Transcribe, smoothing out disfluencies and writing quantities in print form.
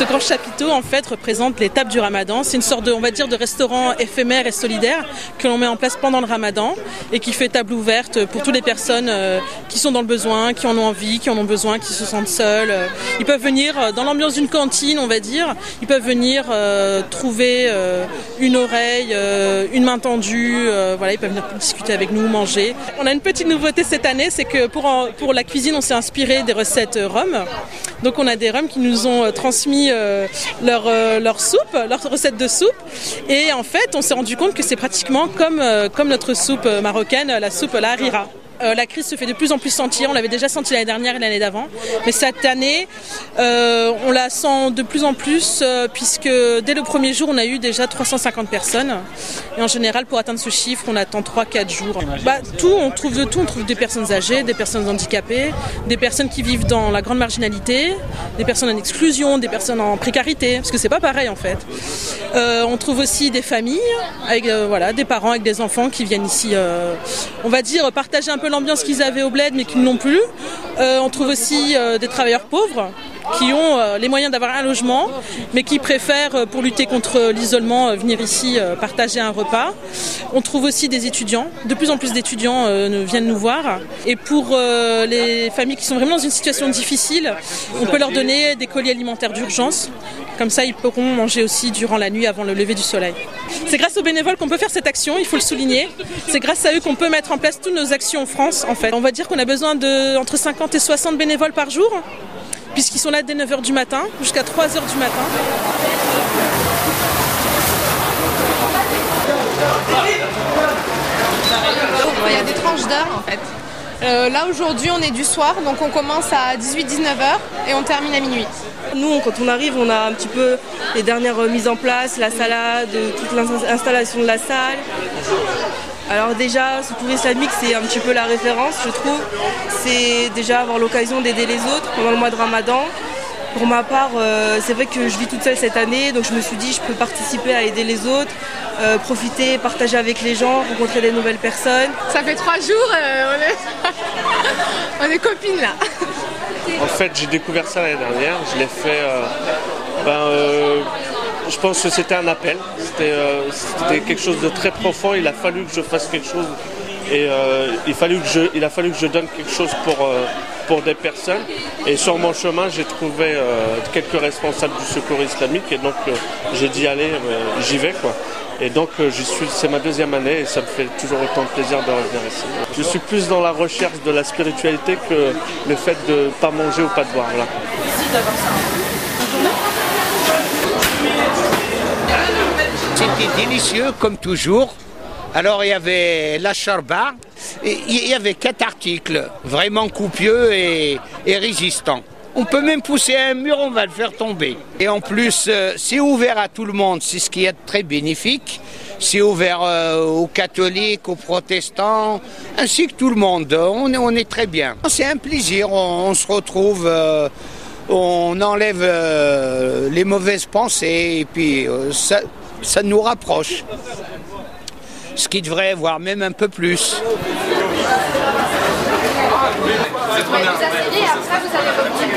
Ce grand chapiteau en fait représente les tables du Ramadan. C'est une sorte de, on va dire, de restaurant éphémère et solidaire que l'on met en place pendant le Ramadan et qui fait table ouverte pour toutes les personnes qui sont dans le besoin, qui en ont envie, qui en ont besoin, qui se sentent seuls. Ils peuvent venir dans l'ambiance d'une cantine, on va dire. Ils peuvent venir trouver une oreille, une main tendue. Voilà, ils peuvent venir discuter avec nous, manger. On a une petite nouveauté cette année, c'est que pour la cuisine, on s'est inspiré des recettes rhum. Donc on a des Roms qui nous ont transmis leur soupe, leur recette de soupe. Et en fait, on s'est rendu compte que c'est pratiquement comme notre soupe marocaine, la soupe la harira. La crise se fait de plus en plus sentir, on l'avait déjà senti l'année dernière et l'année d'avant, mais cette année on la sent de plus en plus puisque dès le premier jour on a eu déjà 350 personnes et en général pour atteindre ce chiffre on attend 3-4 jours. On trouve de tout, on trouve des personnes âgées, des personnes handicapées, des personnes qui vivent dans la grande marginalité, des personnes en exclusion, des personnes en précarité, parce que c'est pas pareil en fait. On trouve aussi des familles, avec des parents avec des enfants qui viennent ici, on va dire, partager un peu l'ambiance qu'ils avaient au bled mais qu'ils n'ont plus. On trouve aussi des travailleurs pauvres qui ont les moyens d'avoir un logement mais qui préfèrent pour lutter contre l'isolement venir ici partager un repas. On trouve aussi des étudiants, de plus en plus d'étudiants viennent nous voir et pour les familles qui sont vraiment dans une situation difficile, on peut leur donner des colis alimentaires d'urgence. Comme ça, ils pourront manger aussi durant la nuit avant le lever du soleil. C'est grâce aux bénévoles qu'on peut faire cette action, il faut le souligner. C'est grâce à eux qu'on peut mettre en place toutes nos actions en France, en fait. On va dire qu'on a besoin entre 50 et 60 bénévoles par jour, puisqu'ils sont là dès 9h du matin jusqu'à 3h du matin. Il y a des tranches d'heures, en fait. Là, aujourd'hui, on est du soir, donc on commence à 18-19h et on termine à minuit. Nous, quand on arrive, on a un petit peu les dernières mises en place, la salade, toute l'installation de la salle. Alors déjà, ce cours islamique, c'est un petit peu la référence, je trouve. C'est déjà avoir l'occasion d'aider les autres pendant le mois de Ramadan. Pour ma part, c'est vrai que je vis toute seule cette année, donc je me suis dit je peux participer à aider les autres, profiter, partager avec les gens, rencontrer des nouvelles personnes. Ça fait 3 jours, on est copines là. En fait, j'ai découvert ça l'année dernière, je l'ai fait, je pense que c'était un appel, c'était quelque chose de très profond, il a fallu que je fasse quelque chose et il a fallu que je donne quelque chose pour des personnes. Et sur mon chemin, j'ai trouvé quelques responsables du secours islamique et donc j'ai dit allez, j'y vais quoi. Et donc c'est ma 2e année et ça me fait toujours autant de plaisir de revenir ici. Je suis plus dans la recherche de la spiritualité que le fait de ne pas manger ou pas de boire. Là. C'était délicieux comme toujours. Alors il y avait la charba, il y avait 4 articles vraiment copieux et résistants. On peut même pousser un mur, on va le faire tomber. Et en plus, c'est ouvert à tout le monde, c'est ce qui est très bénéfique. C'est ouvert aux catholiques, aux protestants, ainsi que tout le monde. On est très bien. C'est un plaisir, on se retrouve, on enlève les mauvaises pensées et puis ça nous rapproche. Ce qui devrait avoir même un peu plus. Vous accédez et après vous allez revenir.